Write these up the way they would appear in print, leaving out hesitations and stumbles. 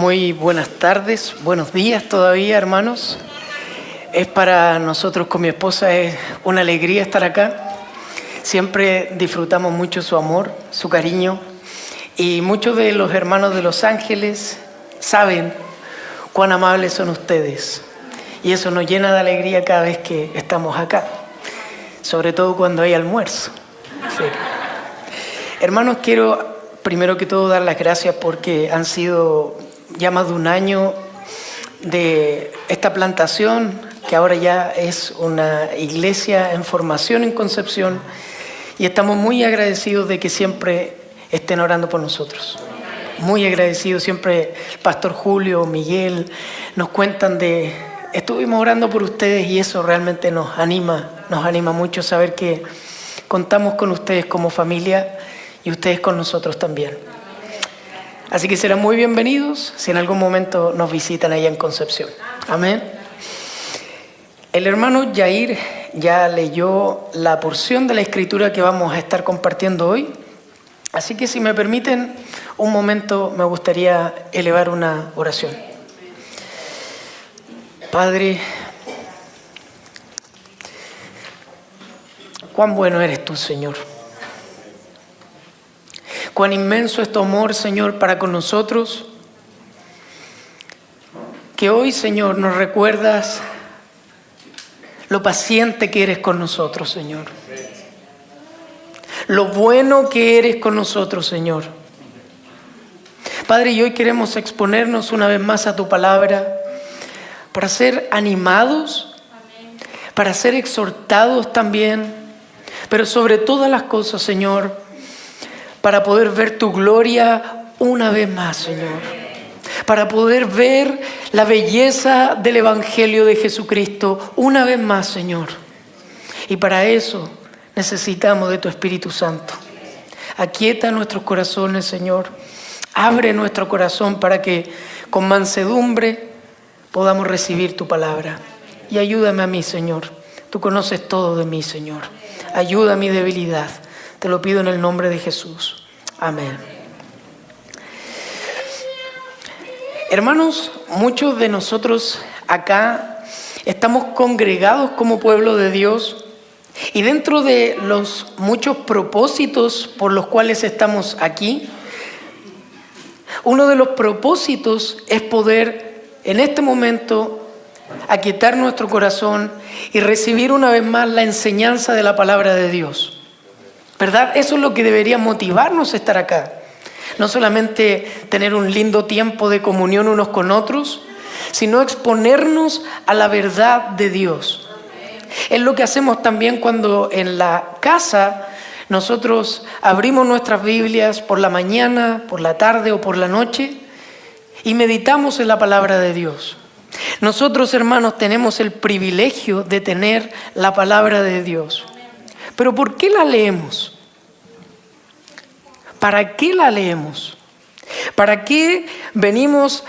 Muy buenas tardes, buenos días todavía, hermanos. Es para nosotros con mi esposa es una alegría estar acá. Siempre disfrutamos mucho su amor, su cariño. Y muchos de los hermanos de Los Ángeles saben cuán amables son ustedes. Y eso nos llena de alegría cada vez que estamos acá. Sobre todo cuando hay almuerzo. Sí. Hermanos, quiero primero que todo dar las gracias porque han sido ya más de un año de esta plantación, que ahora ya es una iglesia en formación en Concepción, y estamos muy agradecidos de que siempre estén orando por nosotros. Muy agradecidos, siempre el pastor Julio, Miguel, nos cuentan de, estuvimos orando por ustedes y eso realmente nos anima mucho saber que contamos con ustedes como familia y ustedes con nosotros también. Así que serán muy bienvenidos si en algún momento nos visitan allá en Concepción. Amén. El hermano Yair ya leyó la porción de la escritura que vamos a estar compartiendo hoy. Así que si me permiten un momento, me gustaría elevar una oración. Padre, cuán bueno eres tú, Señor. Cuán inmenso es tu amor, Señor, para con nosotros. Que hoy, Señor, nos recuerdas lo paciente que eres con nosotros, Señor. Lo bueno que eres con nosotros, Señor. Padre, y hoy queremos exponernos una vez más a tu palabra para ser animados, para ser exhortados también, pero sobre todas las cosas, Señor, para poder ver tu gloria una vez más, Señor. Para poder ver la belleza del Evangelio de Jesucristo una vez más, Señor. Y para eso necesitamos de tu Espíritu Santo. Aquieta nuestros corazones, Señor. Abre nuestro corazón para que con mansedumbre podamos recibir tu palabra. Y ayúdame a mí, Señor. Tú conoces todo de mí, Señor. Ayuda a mi debilidad. Te lo pido en el nombre de Jesús. Amén. Hermanos, muchos de nosotros acá estamos congregados como pueblo de Dios y dentro de los muchos propósitos por los cuales estamos aquí, uno de los propósitos es poder en este momento aquietar nuestro corazón y recibir una vez más la enseñanza de la palabra de Dios. ¿Verdad? Eso es lo que debería motivarnos a estar acá. No solamente tener un lindo tiempo de comunión unos con otros, sino exponernos a la verdad de Dios. Es lo que hacemos también cuando en la casa nosotros abrimos nuestras Biblias por la mañana, por la tarde o por la noche y meditamos en la palabra de Dios. Nosotros, hermanos, tenemos el privilegio de tener la palabra de Dios. Pero ¿por qué la leemos? ¿Para qué la leemos? ¿Para qué venimos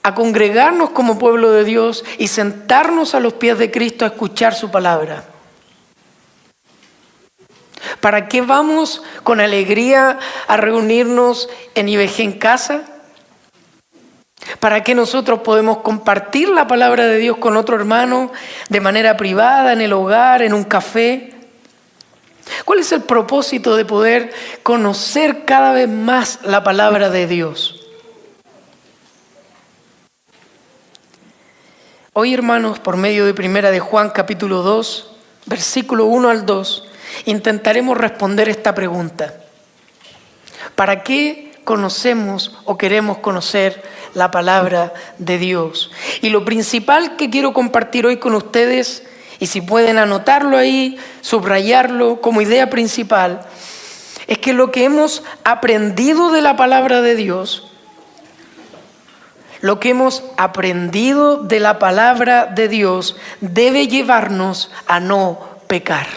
a congregarnos como pueblo de Dios y sentarnos a los pies de Cristo a escuchar su palabra? ¿Para qué vamos con alegría a reunirnos en IBG en casa? ¿Para qué nosotros podemos compartir la palabra de Dios con otro hermano de manera privada, en el hogar, en un café? ¿Cuál es el propósito de poder conocer cada vez más la palabra de Dios? Hoy, hermanos, por medio de Primera de Juan, capítulo 2, versículo 1 al 2, intentaremos responder esta pregunta. ¿Para qué conocemos o queremos conocer la palabra de Dios? Y lo principal que quiero compartir hoy con ustedes, y si pueden anotarlo ahí, subrayarlo como idea principal, es que lo que hemos aprendido de la palabra de Dios, lo que hemos aprendido de la palabra de Dios debe llevarnos a no pecar.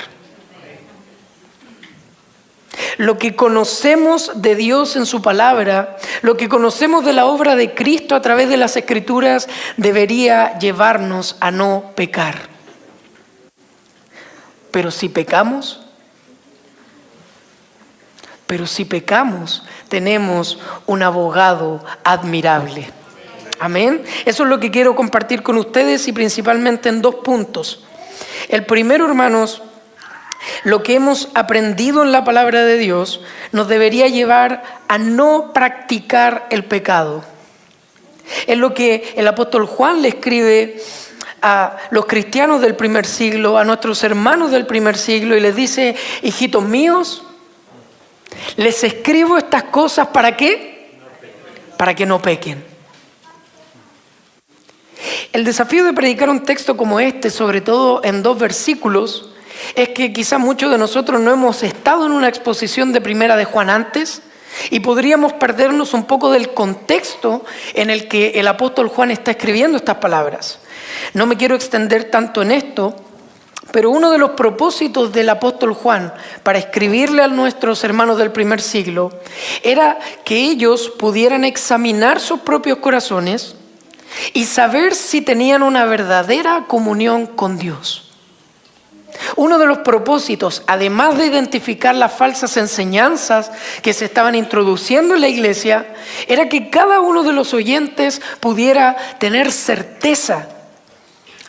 Lo que conocemos de Dios en su palabra, lo que conocemos de la obra de Cristo a través de las Escrituras, debería llevarnos a no pecar. Pero si pecamos, tenemos un abogado admirable. Amén. Eso es lo que quiero compartir con ustedes y principalmente en 2 puntos. El primero, hermanos, lo que hemos aprendido en la palabra de Dios nos debería llevar a no practicar el pecado. Es lo que el apóstol Juan le escribe a los cristianos del primer siglo, a nuestros hermanos del primer siglo, y les dice: hijitos míos, les escribo estas cosas, ¿para qué? Para que no pequen. El desafío de predicar un texto como este, sobre todo en 2 versículos, es que quizás muchos de nosotros no hemos estado en una exposición de Primera de Juan antes y podríamos perdernos un poco del contexto en el que el apóstol Juan está escribiendo estas palabras. No me quiero extender tanto en esto, pero uno de los propósitos del apóstol Juan para escribirle a nuestros hermanos del primer siglo era que ellos pudieran examinar sus propios corazones y saber si tenían una verdadera comunión con Dios. Uno de los propósitos, además de identificar las falsas enseñanzas que se estaban introduciendo en la iglesia, era que cada uno de los oyentes pudiera tener certeza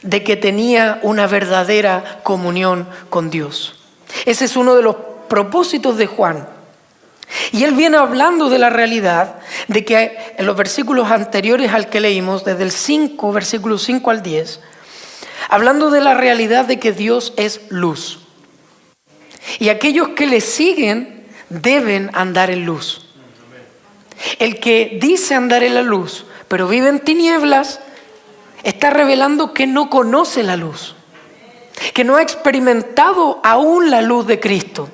de que tenía una verdadera comunión con Dios. Ese es uno de los propósitos de Juan. Y él viene hablando de la realidad de que en los versículos anteriores al que leímos, desde el 5, versículos 5 al 10, hablando de la realidad de que Dios es luz. Y aquellos que le siguen deben andar en luz. El que dice andar en la luz, pero vive en tinieblas, está revelando que no conoce la luz, que no ha experimentado aún la luz de Cristo.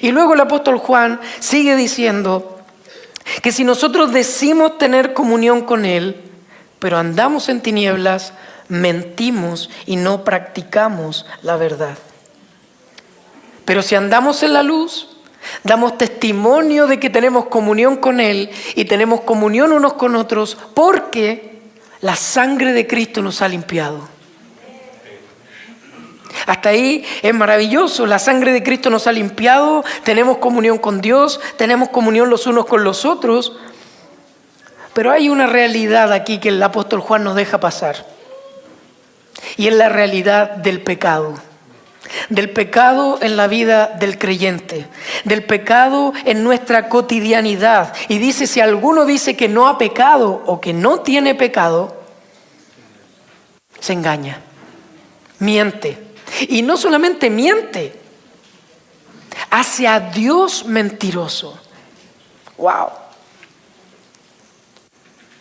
Y luego el apóstol Juan sigue diciendo que si nosotros decimos tener comunión con Él, pero andamos en tinieblas, mentimos y no practicamos la verdad. Pero si andamos en la luz, damos testimonio de que tenemos comunión con Él y tenemos comunión unos con otros porque la sangre de Cristo nos ha limpiado. Hasta ahí es maravilloso, la sangre de Cristo nos ha limpiado, tenemos comunión con Dios, tenemos comunión los unos con los otros. Pero hay una realidad aquí que el apóstol Juan nos deja pasar. Y es la realidad del pecado. Del pecado en la vida del creyente. Del pecado en nuestra cotidianidad. Y dice, si alguno dice que no ha pecado o que no tiene pecado, se engaña, miente. Y no solamente miente, hace a Dios mentiroso. ¡Wow!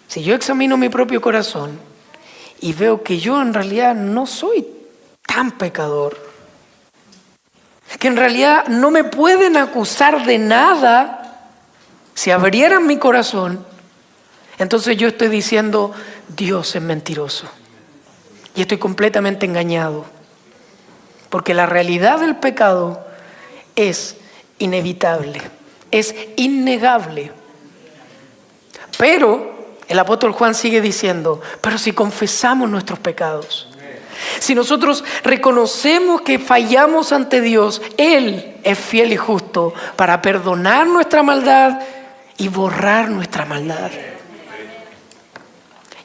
Si yo examino mi propio corazón y veo que yo en realidad no soy tan pecador, que en realidad no me pueden acusar de nada, si abrieran mi corazón, entonces yo estoy diciendo, Dios es mentiroso. Y estoy completamente engañado. Porque la realidad del pecado es inevitable, es innegable. Pero el apóstol Juan sigue diciendo, pero si confesamos nuestros pecados, si nosotros reconocemos que fallamos ante Dios, Él es fiel y justo para perdonar nuestra maldad y borrar nuestra maldad.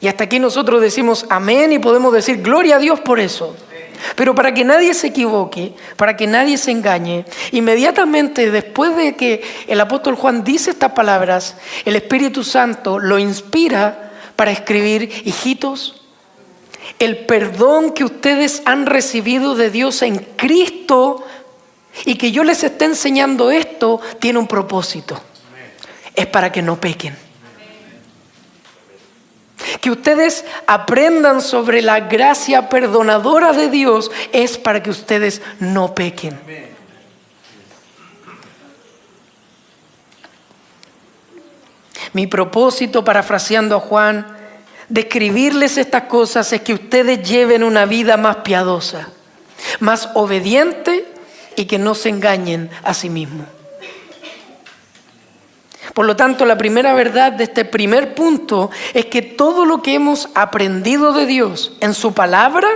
Y hasta aquí nosotros decimos amén y podemos decir gloria a Dios por eso. Pero para que nadie se equivoque, para que nadie se engañe, inmediatamente después de que el apóstol Juan dice estas palabras, el Espíritu Santo lo inspira para escribir, hijitos, el perdón que ustedes han recibido de Dios en Cristo y que yo les esté enseñando esto, tiene un propósito. Es para que no pequen. Que ustedes aprendan sobre la gracia perdonadora de Dios es para que ustedes no pequen. Mi propósito, parafraseando a Juan, de escribirles estas cosas es que ustedes lleven una vida más piadosa, más obediente y que no se engañen a sí mismos. Por lo tanto, la primera verdad de este primer punto es que todo lo que hemos aprendido de Dios en su palabra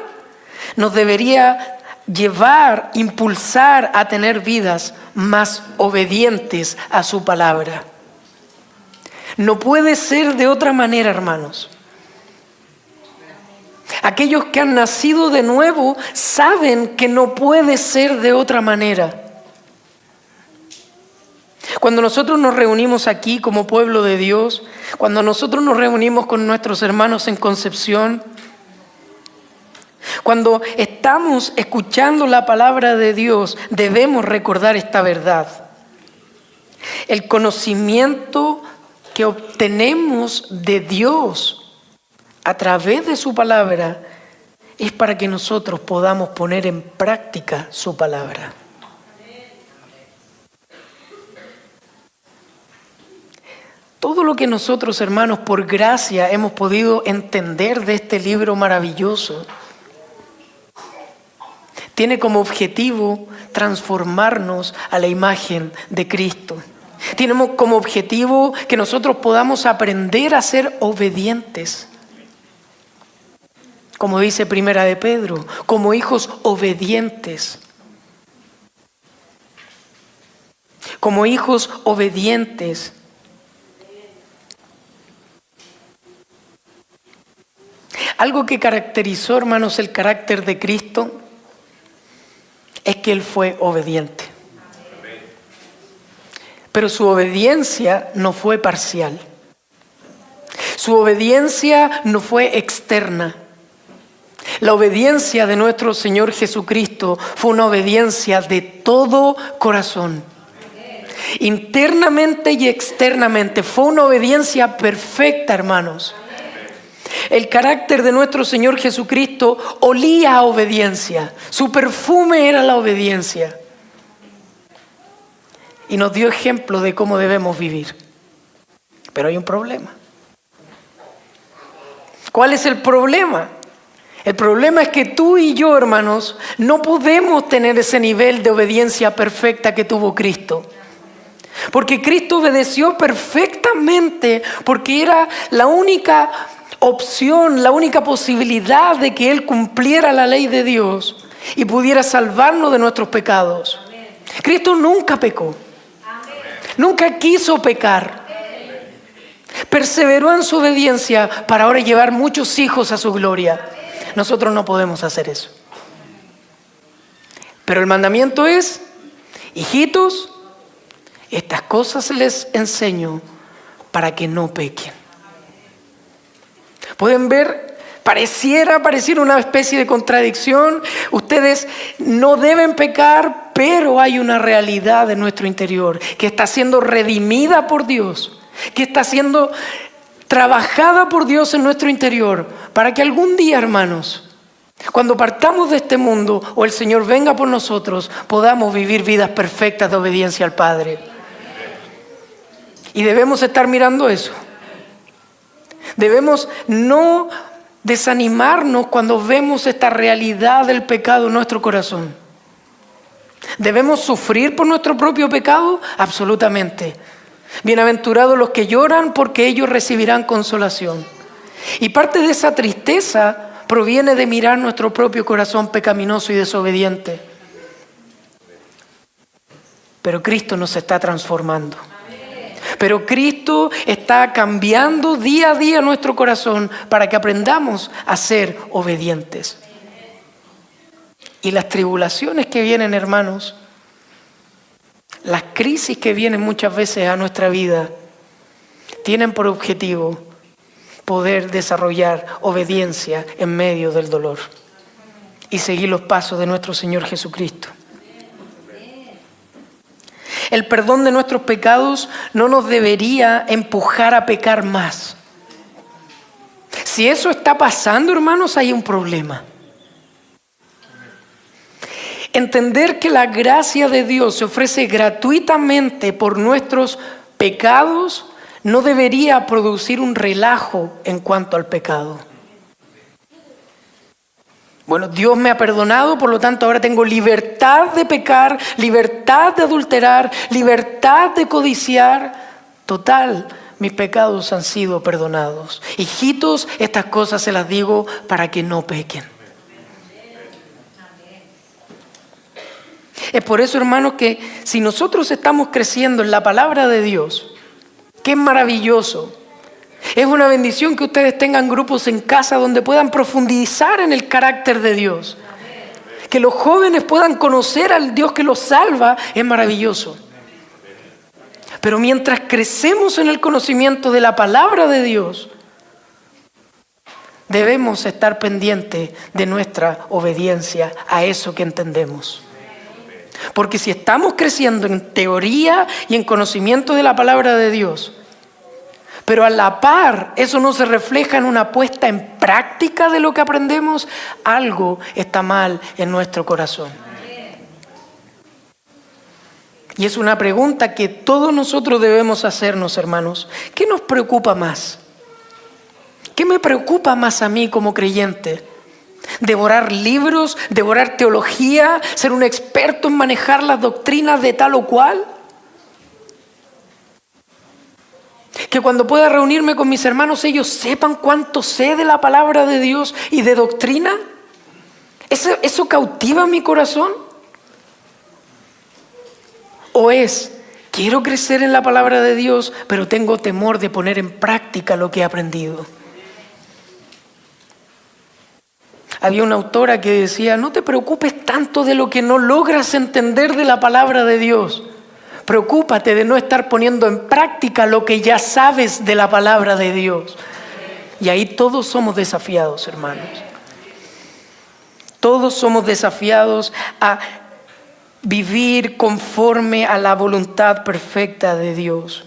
nos debería llevar, impulsar a tener vidas más obedientes a su palabra. No puede ser de otra manera, hermanos. Aquellos que han nacido de nuevo saben que no puede ser de otra manera. Cuando nosotros nos reunimos aquí como pueblo de Dios, cuando nosotros nos reunimos con nuestros hermanos en Concepción, cuando estamos escuchando la palabra de Dios, debemos recordar esta verdad. El conocimiento que obtenemos de Dios a través de su palabra es para que nosotros podamos poner en práctica su palabra. Todo lo que nosotros, hermanos, por gracia hemos podido entender de este libro maravilloso, tiene como objetivo transformarnos a la imagen de Cristo. Tiene como objetivo que nosotros podamos aprender a ser obedientes. Como dice Primera de Pedro, como hijos obedientes. Como hijos obedientes. Algo que caracterizó, hermanos, el carácter de Cristo es que Él fue obediente. Pero su obediencia no fue parcial. Su obediencia no fue externa. La obediencia de nuestro Señor Jesucristo fue una obediencia de todo corazón. Internamente y externamente fue una obediencia perfecta, hermanos. El carácter de nuestro Señor Jesucristo olía a obediencia. Su perfume era la obediencia. Y nos dio ejemplo de cómo debemos vivir. Pero hay un problema. ¿Cuál es el problema? El problema es que tú y yo, hermanos, no podemos tener ese nivel de obediencia perfecta que tuvo Cristo. Porque Cristo obedeció perfectamente, porque era la única opción, la única posibilidad de que Él cumpliera la ley de Dios y pudiera salvarnos de nuestros pecados. Cristo nunca pecó. Nunca quiso pecar. Perseveró en su obediencia para ahora llevar muchos hijos a su gloria. Nosotros no podemos hacer eso. Pero el mandamiento es, hijitos, estas cosas les enseño para que no pequen. Pueden ver, pareciera una especie de contradicción. Ustedes no deben pecar, pero hay una realidad en nuestro interior que está siendo redimida por Dios, que está siendo trabajada por Dios en nuestro interior, para que algún día, hermanos, cuando partamos de este mundo o el Señor venga por nosotros, podamos vivir vidas perfectas de obediencia al Padre. Y debemos estar mirando eso. Debemos no desanimarnos cuando vemos esta realidad del pecado en nuestro corazón. ¿Debemos sufrir por nuestro propio pecado? Absolutamente. Bienaventurados los que lloran, porque ellos recibirán consolación. Y parte de esa tristeza proviene de mirar nuestro propio corazón pecaminoso y desobediente. Pero Cristo nos está transformando. Pero Cristo está cambiando día a día nuestro corazón para que aprendamos a ser obedientes. Y las tribulaciones que vienen, hermanos, las crisis que vienen muchas veces a nuestra vida, tienen por objetivo poder desarrollar obediencia en medio del dolor y seguir los pasos de nuestro Señor Jesucristo. El perdón de nuestros pecados no nos debería empujar a pecar más. Si eso está pasando, hermanos, hay un problema. Entender que la gracia de Dios se ofrece gratuitamente por nuestros pecados no debería producir un relajo en cuanto al pecado. Bueno, Dios me ha perdonado, por lo tanto ahora tengo libertad de pecar, libertad de adulterar, libertad de codiciar. Total, mis pecados han sido perdonados. Hijitos, estas cosas se las digo para que no pequen. Es por eso, hermanos, que si nosotros estamos creciendo en la palabra de Dios, que es maravilloso, Es una bendición que ustedes tengan grupos en casa donde puedan profundizar en el carácter de Dios. Que los jóvenes puedan conocer al Dios que los salva es maravilloso. Pero mientras crecemos en el conocimiento de la palabra de Dios, debemos estar pendientes de nuestra obediencia a eso que entendemos. Porque si estamos creciendo en teoría y en conocimiento de la palabra de Dios, pero a la par eso no se refleja en una puesta en práctica de lo que aprendemos, algo está mal en nuestro corazón. Y es una pregunta que todos nosotros debemos hacernos, hermanos. ¿Qué nos preocupa más? ¿Qué me preocupa más a mí como creyente? ¿Devorar libros? ¿Devorar teología? ¿Ser un experto en manejar las doctrinas de tal o cual? Que cuando pueda reunirme con mis hermanos ellos sepan cuánto sé de la palabra de Dios y de doctrina. ¿Eso cautiva mi corazón? ¿O es, quiero crecer en la palabra de Dios, pero tengo temor de poner en práctica lo que he aprendido? Había una autora que decía, no te preocupes tanto de lo que no logras entender de la palabra de Dios. Preocúpate de no estar poniendo en práctica lo que ya sabes de la palabra de Dios. Y ahí todos somos desafiados, hermanos. Todos somos desafiados a vivir conforme a la voluntad perfecta de Dios.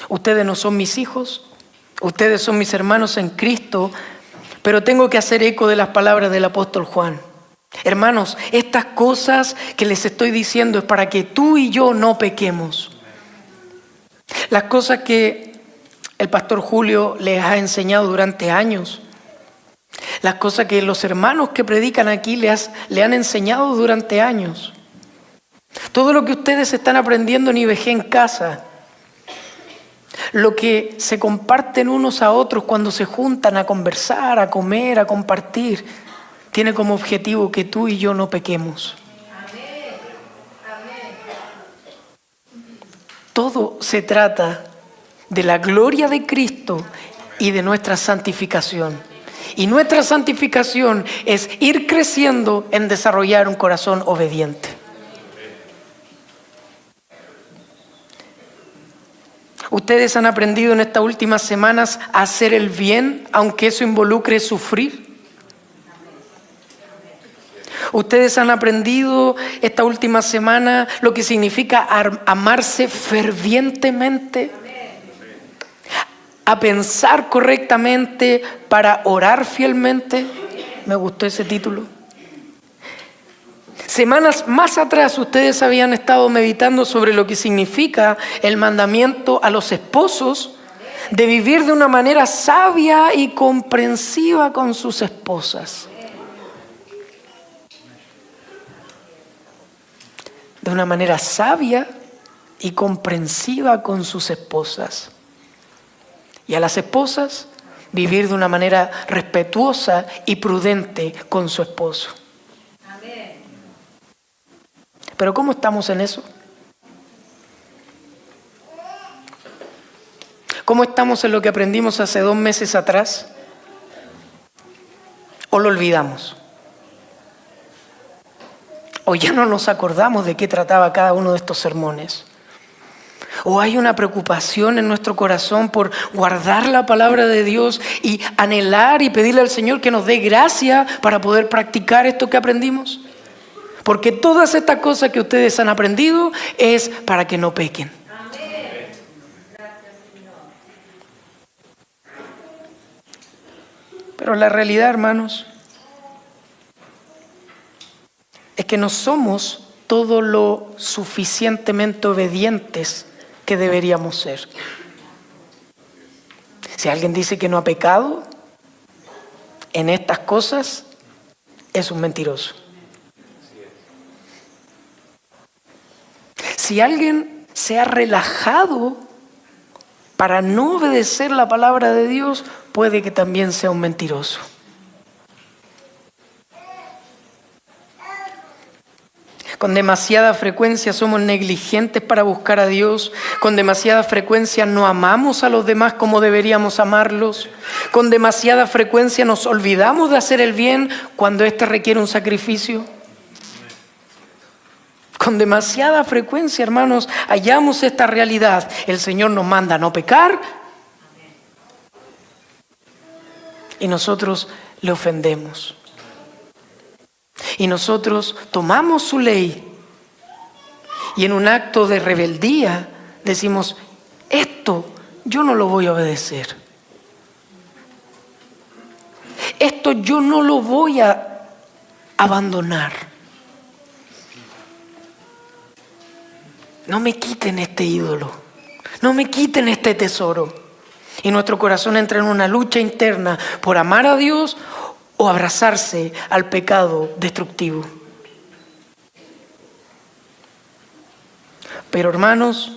Ustedes no son mis hijos, ustedes son mis hermanos en Cristo, pero tengo que hacer eco de las palabras del apóstol Juan. Hermanos, estas cosas que les estoy diciendo es para que tú y yo no pequemos. Las cosas que el pastor Julio les ha enseñado durante años, las cosas que los hermanos que predican aquí le han enseñado durante años. Todo lo que ustedes están aprendiendo en IBG en casa, lo que se comparten unos a otros cuando se juntan a conversar, a comer, a compartir, tiene como objetivo que tú y yo no pequemos. Todo se trata de la gloria de Cristo y de nuestra santificación. Y nuestra santificación es ir creciendo en desarrollar un corazón obediente. Ustedes han aprendido en estas últimas semanas a hacer el bien, aunque eso involucre sufrir. Ustedes han aprendido esta última semana lo que significa amarse fervientemente, a pensar correctamente para orar fielmente. Me gustó ese título. Semanas más atrás ustedes habían estado meditando sobre lo que significa el mandamiento a los esposos de vivir de una manera sabia y comprensiva con sus esposas. De una manera sabia y comprensiva con sus esposas. Y a las esposas, vivir de una manera respetuosa y prudente con su esposo. Amén. Pero ¿cómo estamos en eso? ¿Cómo estamos en lo que aprendimos hace 2 meses atrás? ¿O lo olvidamos? ¿O ya no nos acordamos de qué trataba cada uno de estos sermones? ¿O hay una preocupación en nuestro corazón por guardar la palabra de Dios y anhelar y pedirle al Señor que nos dé gracia para poder practicar esto que aprendimos? Porque todas estas cosas que ustedes han aprendido es para que no pequen. Amén. Gracias, Señor. Pero la realidad, hermanos, es que no somos todo lo suficientemente obedientes que deberíamos ser. Si alguien dice que no ha pecado en estas cosas, es un mentiroso. Si alguien se ha relajado para no obedecer la palabra de Dios, puede que también sea un mentiroso. Con demasiada frecuencia somos negligentes para buscar a Dios. Con demasiada frecuencia no amamos a los demás como deberíamos amarlos. Con demasiada frecuencia nos olvidamos de hacer el bien cuando éste requiere un sacrificio. Con demasiada frecuencia, hermanos, hallamos esta realidad. El Señor nos manda a no pecar y nosotros le ofendemos. Y nosotros tomamos su ley y en un acto de rebeldía decimos, esto yo no lo voy a obedecer. Esto yo no lo voy a abandonar. No me quiten este ídolo, no me quiten este tesoro. Y nuestro corazón entra en una lucha interna por amar a Dios o abrazarse al pecado destructivo. Pero hermanos,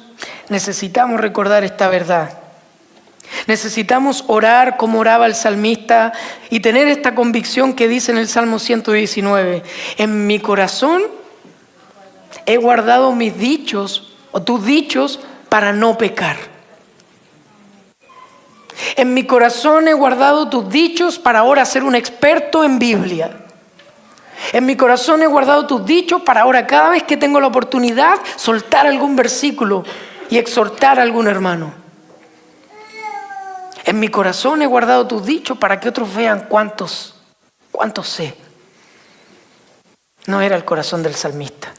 necesitamos recordar esta verdad. Necesitamos orar como oraba el salmista y tener esta convicción que dice en el Salmo 119. En mi corazón he guardado mis dichos o tus dichos para no pecar. En mi corazón he guardado tus dichos para ahora ser un experto en Biblia. En mi corazón he guardado tus dichos para ahora cada vez que tengo la oportunidad soltar algún versículo y exhortar a algún hermano. En mi corazón he guardado tus dichos para que otros vean cuántos sé. No era el corazón del salmista.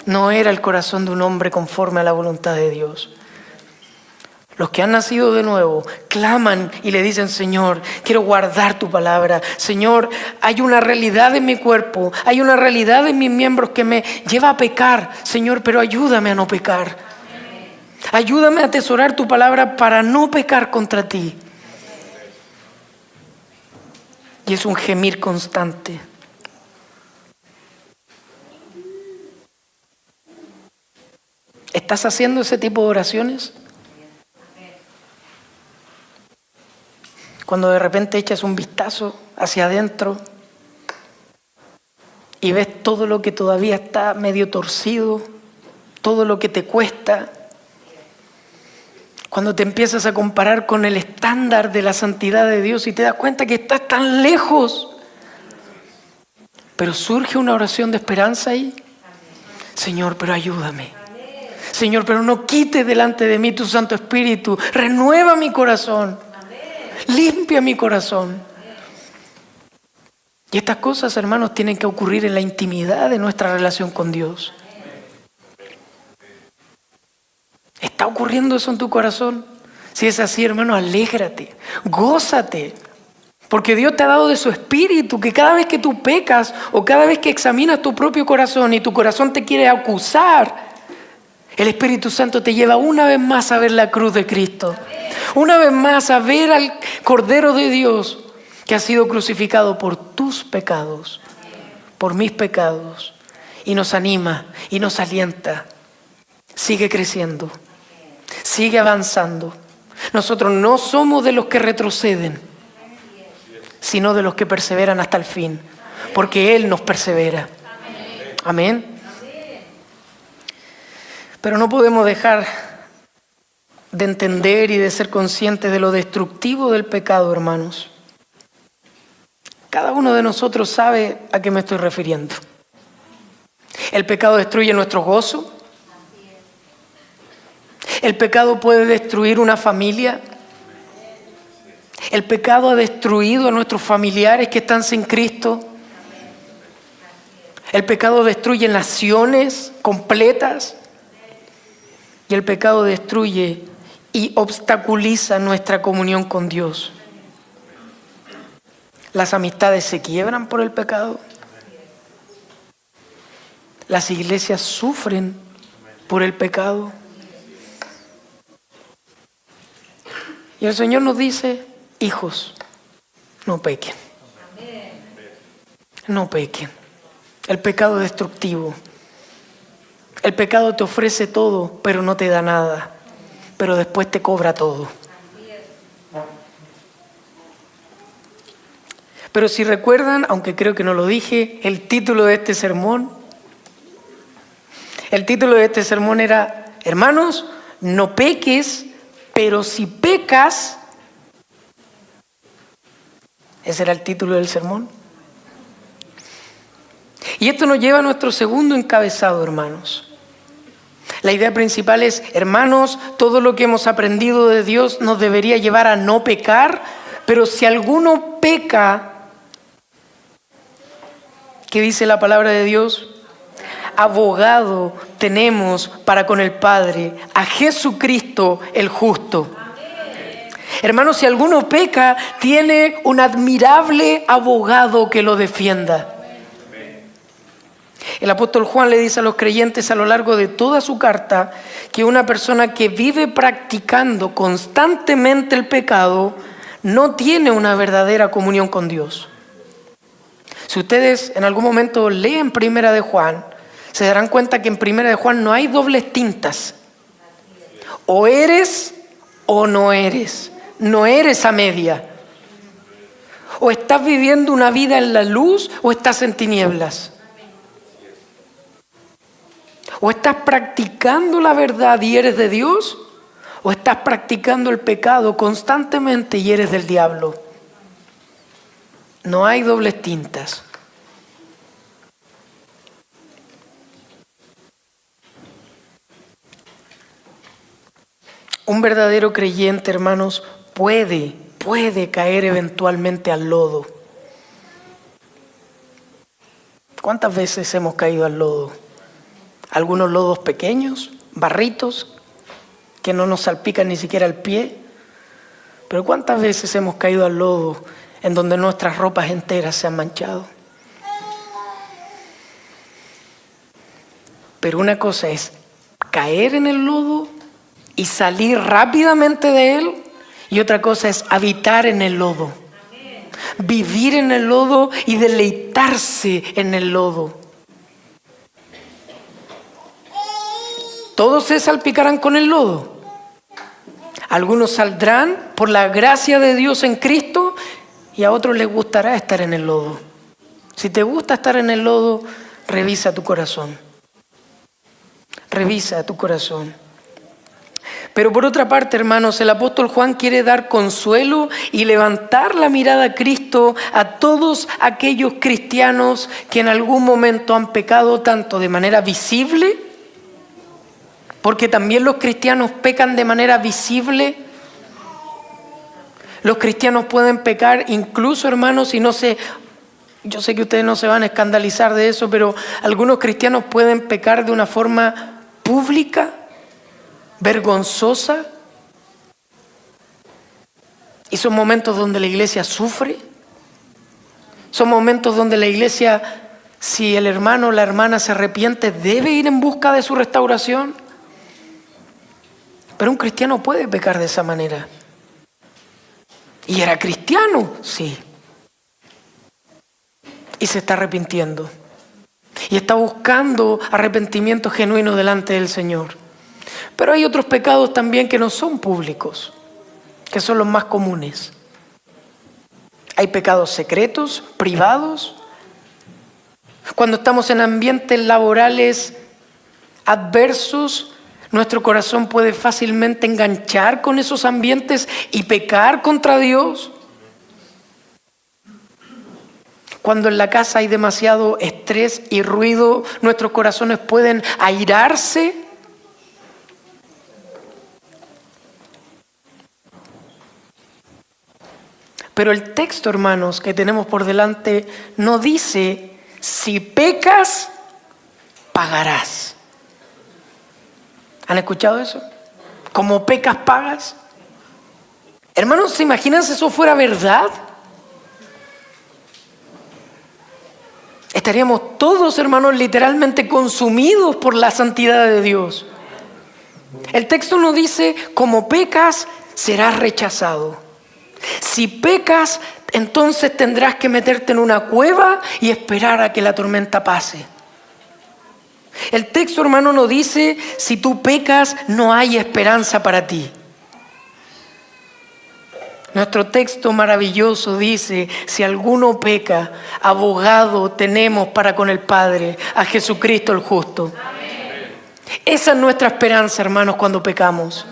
No era el corazón de un hombre conforme a la voluntad de Dios. Los que han nacido de nuevo claman y le dicen, Señor, quiero guardar tu palabra. Señor, hay una realidad en mi cuerpo, hay una realidad en mis miembros que me lleva a pecar. Señor, pero ayúdame a no pecar. Ayúdame a atesorar tu palabra para no pecar contra ti. Y es un gemir constante. ¿Estás haciendo ese tipo de oraciones? Cuando de repente echas un vistazo hacia adentro y ves todo lo que todavía está medio torcido, todo lo que te cuesta. Cuando te empiezas a comparar con el estándar de la santidad de Dios y te das cuenta que estás tan lejos. Pero surge una oración de esperanza ahí. Señor, pero ayúdame. Señor, pero no quites delante de mí tu Santo Espíritu. Renueva mi corazón. Limpia mi corazón. Y estas cosas, hermanos, tienen que ocurrir en la intimidad de nuestra relación con Dios. ¿Está ocurriendo eso en tu corazón? Si es así, hermano, alégrate, gózate. Porque Dios te ha dado de su Espíritu, que cada vez que tú pecas o cada vez que examinas tu propio corazón y tu corazón te quiere acusar, el Espíritu Santo te lleva una vez más a ver la cruz de Cristo. Una vez más a ver al Cordero de Dios que ha sido crucificado por tus pecados, por mis pecados. Y nos anima y nos alienta. Sigue creciendo, sigue avanzando. Nosotros no somos de los que retroceden, sino de los que perseveran hasta el fin, porque Él nos persevera. Amén. Pero no podemos dejar de entender y de ser conscientes de lo destructivo del pecado, hermanos. Cada uno de nosotros sabe a qué me estoy refiriendo. El pecado destruye nuestro gozo. El pecado puede destruir una familia. El pecado ha destruido a nuestros familiares que están sin Cristo. El pecado destruye naciones completas. Y el pecado destruye y obstaculiza nuestra comunión con Dios. Las amistades se quiebran por el pecado. Las iglesias sufren por el pecado. Y el Señor nos dice, hijos, no pequen. No pequen. El pecado es destructivo. El pecado te ofrece todo, pero no te da nada. Pero después te cobra todo. Pero si recuerdan, aunque creo que no lo dije, el título de este sermón, El título de este sermón era, hermanos, no peques, pero si pecas, ese era el título del sermón. Y esto nos lleva a nuestro segundo encabezado, hermanos. La idea principal es, hermanos, todo lo que hemos aprendido de Dios nos debería llevar a no pecar, pero si alguno peca, ¿qué dice la palabra de Dios? Abogado tenemos para con el Padre, a Jesucristo el justo. Hermanos, si alguno peca, tiene un admirable abogado que lo defienda. El apóstol Juan le dice a los creyentes a lo largo de toda su carta que una persona que vive practicando constantemente el pecado no tiene una verdadera comunión con Dios. Si ustedes en algún momento leen Primera de Juan, se darán cuenta que en Primera de Juan no hay dobles tintas. O eres o no eres. No eres a media. O estás viviendo una vida en la luz o estás en tinieblas. O estás practicando la verdad y eres de Dios, o estás practicando el pecado constantemente y eres del diablo. No hay dobles tintas. Un verdadero creyente, hermanos, puede caer eventualmente al lodo. ¿Cuántas veces hemos caído al lodo? Algunos lodos pequeños, barritos, que no nos salpican ni siquiera el pie. Pero ¿cuántas veces hemos caído al lodo en donde nuestras ropas enteras se han manchado? Pero una cosa es caer en el lodo y salir rápidamente de él, y otra cosa es habitar en el lodo, vivir en el lodo y deleitarse en el lodo. Todos se salpicarán con el lodo. Algunos saldrán por la gracia de Dios en Cristo y a otros les gustará estar en el lodo. Si te gusta estar en el lodo, revisa tu corazón. Revisa tu corazón. Pero por otra parte, hermanos, el apóstol Juan quiere dar consuelo y levantar la mirada a Cristo a todos aquellos cristianos que en algún momento han pecado tanto de manera visible, porque también los cristianos pecan de manera visible. Los cristianos pueden pecar incluso, hermanos, y no sé, yo sé que ustedes no se van a escandalizar de eso, pero algunos cristianos pueden pecar de una forma pública, vergonzosa. Y son momentos donde la iglesia sufre. Son momentos donde la iglesia, si el hermano o la hermana se arrepiente, debe ir en busca de su restauración. Pero un cristiano puede pecar de esa manera. ¿Y era cristiano? Sí. Y se está arrepintiendo. Y está buscando arrepentimiento genuino delante del Señor. Pero hay otros pecados también que no son públicos, que son los más comunes. Hay pecados secretos, privados. Cuando estamos en ambientes laborales adversos, nuestro corazón puede fácilmente enganchar con esos ambientes y pecar contra Dios. Cuando en la casa hay demasiado estrés y ruido, nuestros corazones pueden airarse. Pero el texto, hermanos, que tenemos por delante no dice, si pecas, pagarás. ¿Han escuchado eso? ¿Como pecas, pagas? Hermanos, ¿se imaginan si eso fuera verdad? Estaríamos todos, hermanos, literalmente consumidos por la santidad de Dios. El texto no dice, como pecas, serás rechazado. Si pecas, entonces tendrás que meterte en una cueva y esperar a que la tormenta pase. El texto, hermano, no dice, si tú pecas, no hay esperanza para ti. Nuestro texto maravilloso dice, si alguno peca, abogado tenemos para con el Padre, a Jesucristo el justo. Amén. Esa es nuestra esperanza, hermanos, cuando pecamos.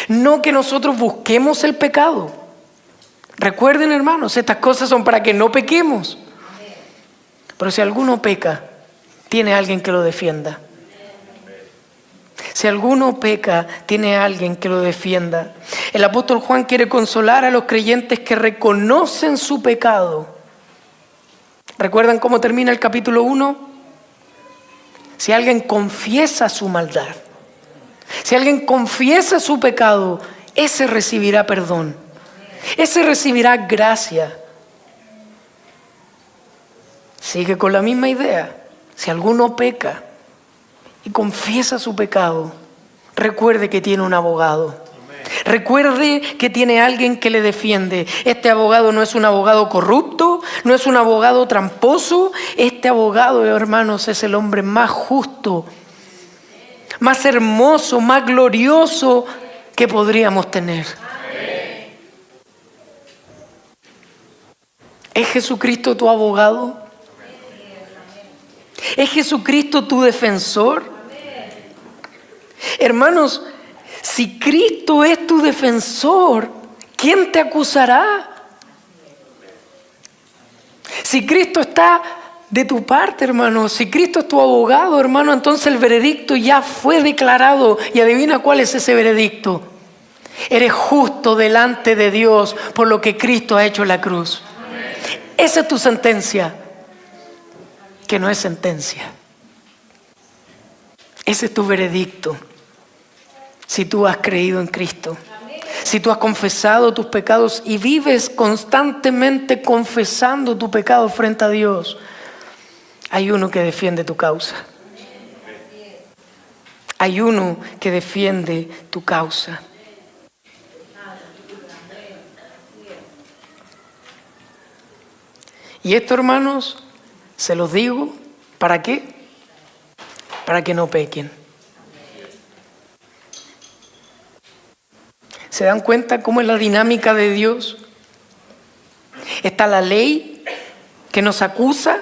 No que nosotros busquemos el pecado. Recuerden, hermanos, estas cosas son para que no pequemos. Pero si alguno peca, tiene alguien que lo defienda. Si alguno peca, tiene alguien que lo defienda. El apóstol Juan quiere consolar a los creyentes que reconocen su pecado. ¿Recuerdan cómo termina el capítulo 1? Si alguien confiesa su maldad, si alguien confiesa su pecado, ese recibirá perdón. Ese recibirá gracia. Sigue con la misma idea. Si alguno peca y confiesa su pecado, recuerde que tiene un abogado. Recuerde que tiene alguien que le defiende. Este abogado no es un abogado corrupto, no es un abogado tramposo. Este abogado, hermanos, es el hombre más justo, más hermoso, más glorioso que podríamos tener. ¿Es Jesucristo tu abogado? ¿Es Jesucristo tu defensor? Hermanos, si Cristo es tu defensor, ¿quién te acusará? Si Cristo está de tu parte, hermano, si Cristo es tu abogado, hermano, entonces el veredicto ya fue declarado. Y adivina cuál es ese veredicto. Eres justo delante de Dios por lo que Cristo ha hecho en la cruz. Esa es tu sentencia, que no es sentencia. Ese es tu veredicto. Si tú has creído en Cristo, si tú has confesado tus pecados y vives constantemente confesando tu pecado frente a Dios, hay uno que defiende tu causa. Hay uno que defiende tu causa. Y esto, hermanos, se los digo, ¿para qué? Para que no pequen. ¿Se dan cuenta cómo es la dinámica de Dios? Está la ley que nos acusa,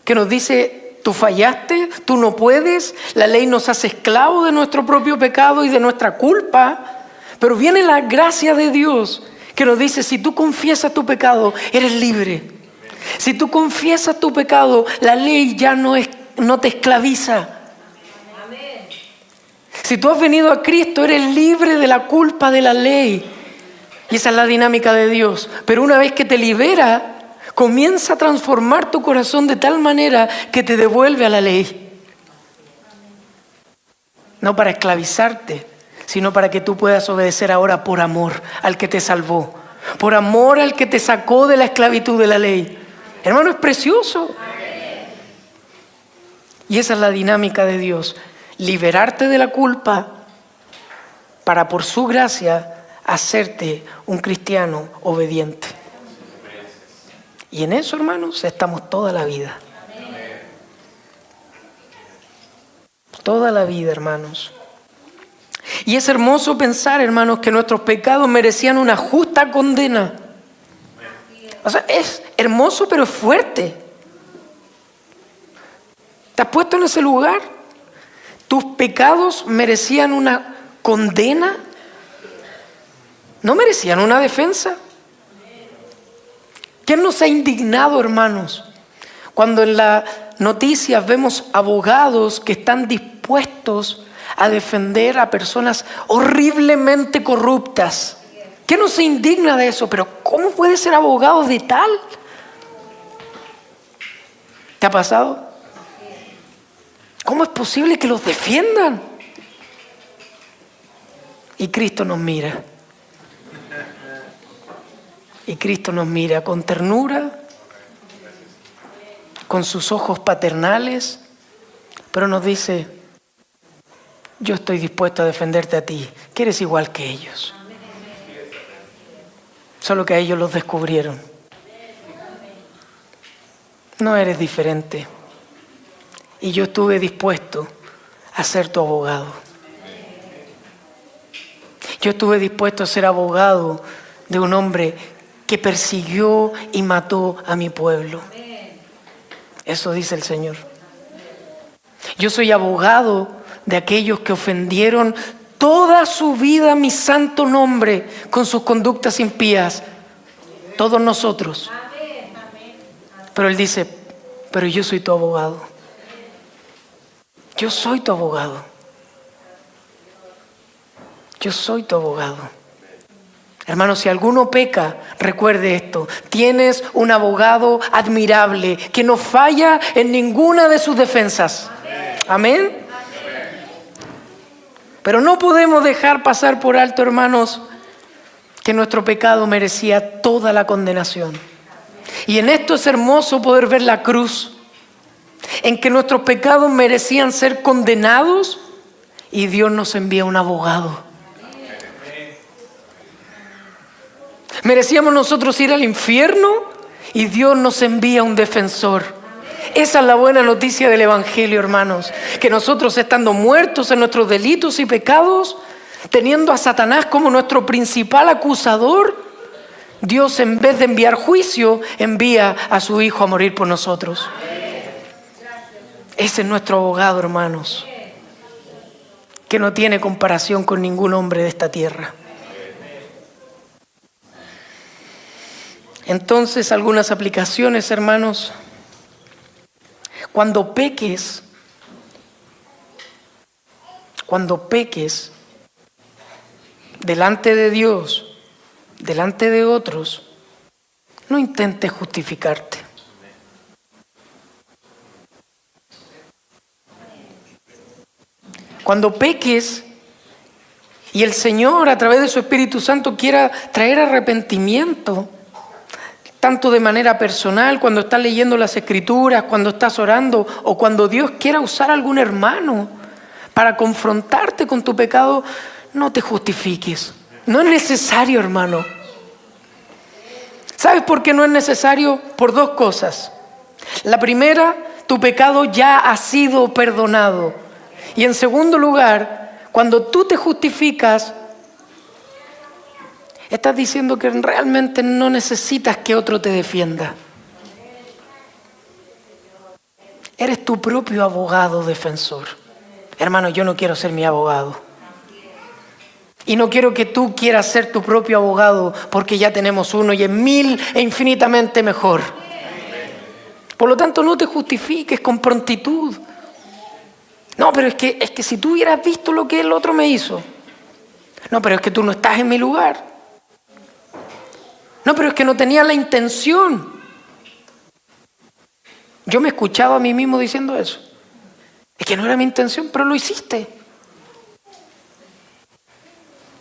que nos dice, tú fallaste, tú no puedes. La ley nos hace esclavos de nuestro propio pecado y de nuestra culpa. Pero viene la gracia de Dios que nos dice, si tú confiesas tu pecado, eres libre. Si tú confiesas tu pecado, la ley ya no te esclaviza. Si tú has venido a Cristo, eres libre de la culpa de la ley. Y esa es la dinámica de Dios. Pero una vez que te libera, comienza a transformar tu corazón de tal manera que te devuelve a la ley. No para esclavizarte, sino para que tú puedas obedecer ahora por amor al que te salvó. Por amor al que te sacó de la esclavitud de la ley. Hermano, es precioso. Y esa es la dinámica de Dios. Liberarte de la culpa para por su gracia hacerte un cristiano obediente. Y en eso, hermanos, estamos toda la vida. Toda la vida, hermanos. Y es hermoso pensar, hermanos, que nuestros pecados merecían una justa condena. O sea, es hermoso, pero es fuerte. ¿Te has puesto en ese lugar? ¿Tus pecados merecían una condena? ¿No merecían una defensa? ¿Quién nos ha indignado, hermanos? Cuando en las noticias vemos abogados que están dispuestos a defender a personas horriblemente corruptas. ¿Qué nos indigna de eso? Pero ¿cómo puede ser abogado de tal? ¿Te ha pasado? ¿Cómo es posible que los defiendan? Y Cristo nos mira. Y Cristo nos mira con ternura, con sus ojos paternales, pero nos dice, yo estoy dispuesto a defenderte a ti, que eres igual que ellos. Solo que a ellos los descubrieron. No eres diferente. Y yo estuve dispuesto a ser tu abogado. Yo estuve dispuesto a ser abogado de un hombre que persiguió y mató a mi pueblo. Eso dice el Señor. Yo soy abogado de aquellos que ofendieron toda su vida a mi santo nombre con sus conductas impías. Todos nosotros. Pero Él dice, pero yo soy tu abogado. Yo soy tu abogado. Yo soy tu abogado. Hermano, si alguno peca, recuerde esto. Tienes un abogado admirable que no falla en ninguna de sus defensas. Amén. Pero no podemos dejar pasar por alto, hermanos, que nuestro pecado merecía toda la condenación. Y en esto es hermoso poder ver la cruz, en que nuestros pecados merecían ser condenados y Dios nos envía un abogado. Merecíamos nosotros ir al infierno y Dios nos envía un defensor. Esa es la buena noticia del Evangelio, hermanos. Que nosotros, estando muertos en nuestros delitos y pecados, teniendo a Satanás como nuestro principal acusador, Dios, en vez de enviar juicio, envía a su Hijo a morir por nosotros. Ese es nuestro abogado, hermanos, que no tiene comparación con ningún hombre de esta tierra. Entonces, algunas aplicaciones, hermanos. Cuando peques delante de Dios, delante de otros, no intentes justificarte. Cuando peques y el Señor a través de su Espíritu Santo quiera traer arrepentimiento, tanto de manera personal, cuando estás leyendo las Escrituras, cuando estás orando, o cuando Dios quiera usar a algún hermano para confrontarte con tu pecado, no te justifiques. No es necesario, hermano. ¿Sabes por qué no es necesario? Por dos cosas. La primera, tu pecado ya ha sido perdonado. Y en segundo lugar, cuando tú te justificas, estás diciendo que realmente no necesitas que otro te defienda. Eres tu propio abogado defensor. Hermano, yo no quiero ser mi abogado. Y no quiero que tú quieras ser tu propio abogado, porque ya tenemos uno y es mil e infinitamente mejor. Por lo tanto, no te justifiques con prontitud. No, pero es que si tú hubieras visto lo que el otro me hizo. No, pero es que tú no estás en mi lugar. No, pero es que no tenía la intención. Yo me he escuchado a mí mismo diciendo eso. Es que no era mi intención, pero lo hiciste.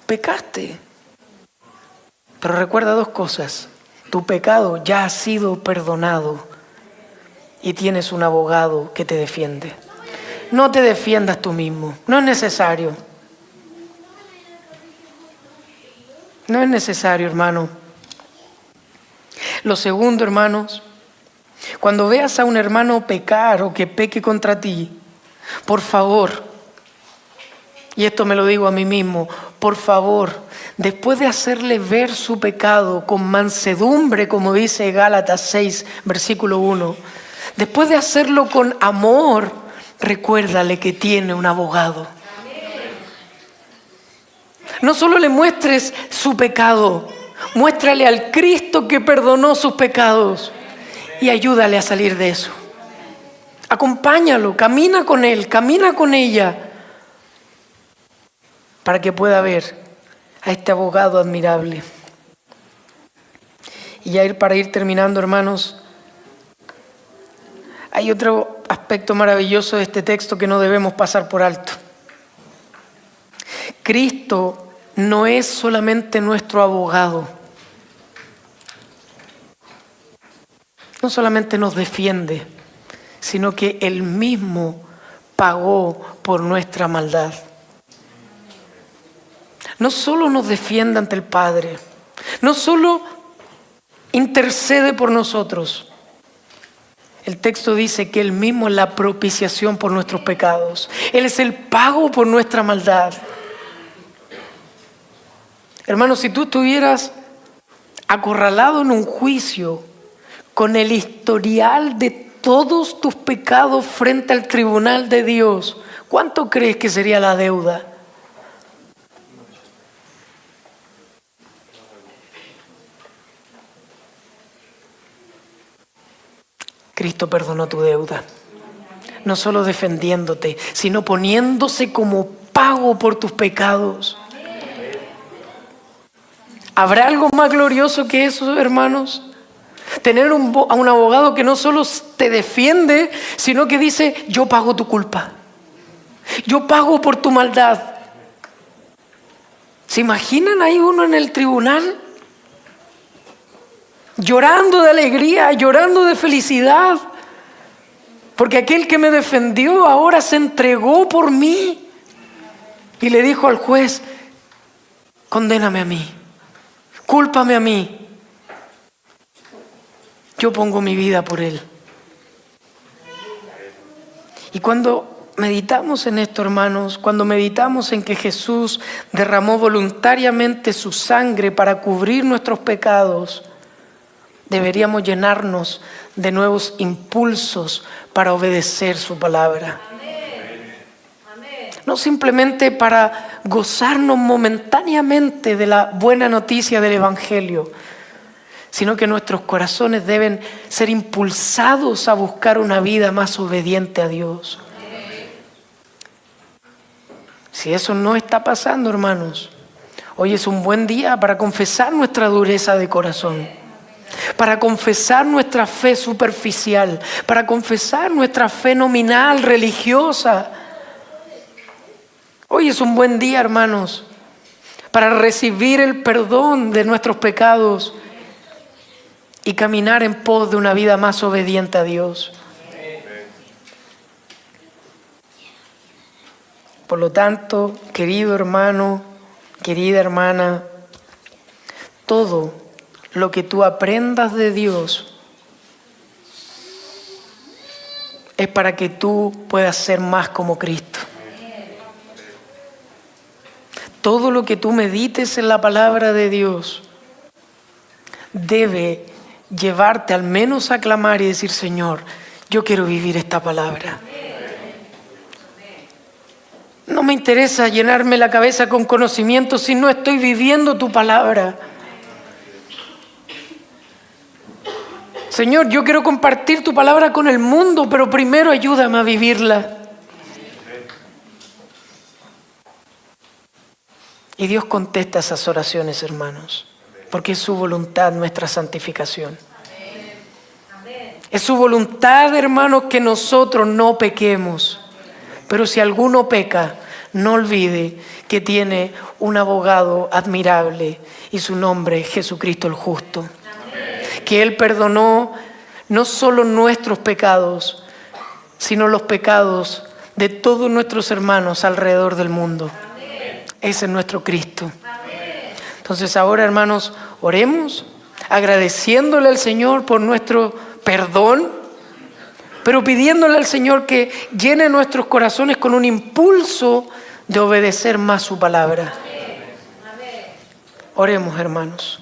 Pecaste. Pero recuerda dos cosas. Tu pecado ya ha sido perdonado y tienes un abogado que te defiende. No te defiendas tú mismo. No es necesario. No es necesario, hermano. Lo segundo, hermanos, cuando veas a un hermano pecar o que peque contra ti, por favor, y esto me lo digo a mí mismo, por favor, después de hacerle ver su pecado con mansedumbre, como dice Gálatas 6, versículo 1, después de hacerlo con amor, recuérdale que tiene un abogado. No solo le muestres su pecado, muéstrale al Cristo que perdonó sus pecados y ayúdale a salir de eso. Acompáñalo, camina con él, camina con ella, para que pueda ver a este abogado admirable. Y ya para ir terminando, hermanos, hay otro aspecto maravilloso de este texto que no debemos pasar por alto. Cristo no es solamente nuestro abogado. No solamente nos defiende, sino que Él mismo pagó por nuestra maldad. No solo nos defiende ante el Padre, no solo intercede por nosotros. El texto dice que Él mismo es la propiciación por nuestros pecados. Él es el pago por nuestra maldad. Hermano, si tú estuvieras acorralado en un juicio con el historial de todos tus pecados frente al tribunal de Dios, ¿Cuánto crees que sería la deuda? Cristo perdonó tu deuda. No solo defendiéndote, sino poniéndose como pago por tus pecados. ¿Habrá algo más glorioso que eso, hermanos? Tener a un abogado que no solo te defiende, sino que dice, yo pago tu culpa. Yo pago por tu maldad. ¿Se imaginan ahí uno en el tribunal? Llorando de alegría, llorando de felicidad. Porque aquel que me defendió ahora se entregó por mí. Y le dijo al juez, condéname a mí, cúlpame a mí. Yo pongo mi vida por él. Y cuando meditamos en esto, hermanos, cuando meditamos en que Jesús derramó voluntariamente su sangre para cubrir nuestros pecados, deberíamos llenarnos de nuevos impulsos para obedecer su palabra. No simplemente para gozarnos momentáneamente de la buena noticia del Evangelio, sino que nuestros corazones deben ser impulsados a buscar una vida más obediente a Dios. Si eso no está pasando, hermanos, hoy es un buen día para confesar nuestra dureza de corazón, para confesar nuestra fe superficial, para confesar nuestra fe nominal, religiosa. Hoy es un buen día, hermanos, para recibir el perdón de nuestros pecados y caminar en pos de una vida más obediente a Dios. Por lo tanto, querido hermano, querida hermana, todo lo que tú aprendas de Dios es para que tú puedas ser más como Cristo. Todo lo que tú medites en la palabra de Dios debe llevarte al menos a clamar y decir, Señor, yo quiero vivir esta palabra. No me interesa llenarme la cabeza con conocimiento si no estoy viviendo tu palabra. Señor, yo quiero compartir tu palabra con el mundo, pero primero ayúdame a vivirla. Y Dios contesta esas oraciones, hermanos, porque es su voluntad nuestra santificación. Es su voluntad, hermanos, que nosotros no pequemos. Pero si alguno peca, no olvide que tiene un abogado admirable y su nombre es Jesucristo el justo. Que Él perdonó no solo nuestros pecados, sino los pecados de todos nuestros hermanos alrededor del mundo. Ese es nuestro Cristo. Entonces ahora, hermanos, oremos agradeciéndole al Señor por nuestro perdón, pero pidiéndole al Señor que llene nuestros corazones con un impulso de obedecer más su palabra. Oremos, hermanos.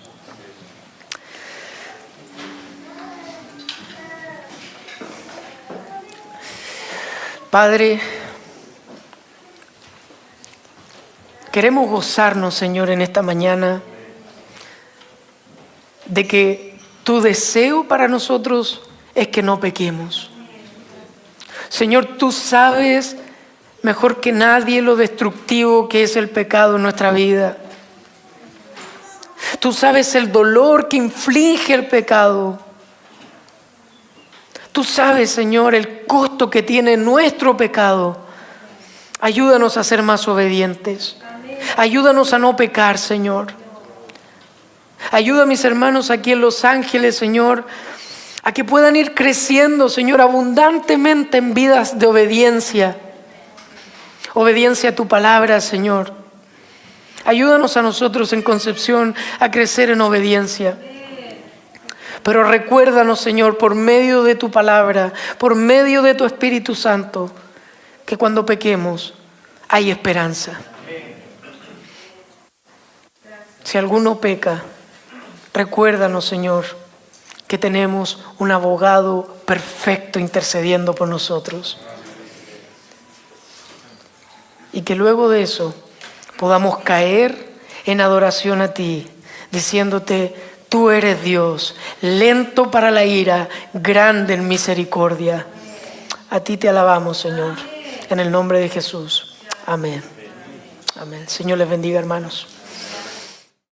Padre, queremos gozarnos, Señor, en esta mañana de que tu deseo para nosotros es que no pequemos. Señor, tú sabes mejor que nadie lo destructivo que es el pecado en nuestra vida. Tú sabes el dolor que inflige el pecado. Tú sabes, Señor, el costo que tiene nuestro pecado. Ayúdanos a ser más obedientes. Ayúdanos a no pecar, Señor. Ayuda a mis hermanos aquí en Los Ángeles, Señor, a que puedan ir creciendo, Señor, abundantemente en vidas de obediencia. Obediencia a tu palabra, Señor. Ayúdanos a nosotros en Concepción a crecer en obediencia. Pero recuérdanos, Señor, por medio de tu palabra, por medio de tu Espíritu Santo, que cuando pequemos hay esperanza. Si alguno peca, recuérdanos, Señor, que tenemos un abogado perfecto intercediendo por nosotros. y que luego de eso podamos caer en adoración a ti, diciéndote: tú eres Dios, lento para la ira, grande en misericordia. A ti te alabamos, Señor, en el nombre de Jesús. Amén. Amén. Señor les bendiga, hermanos.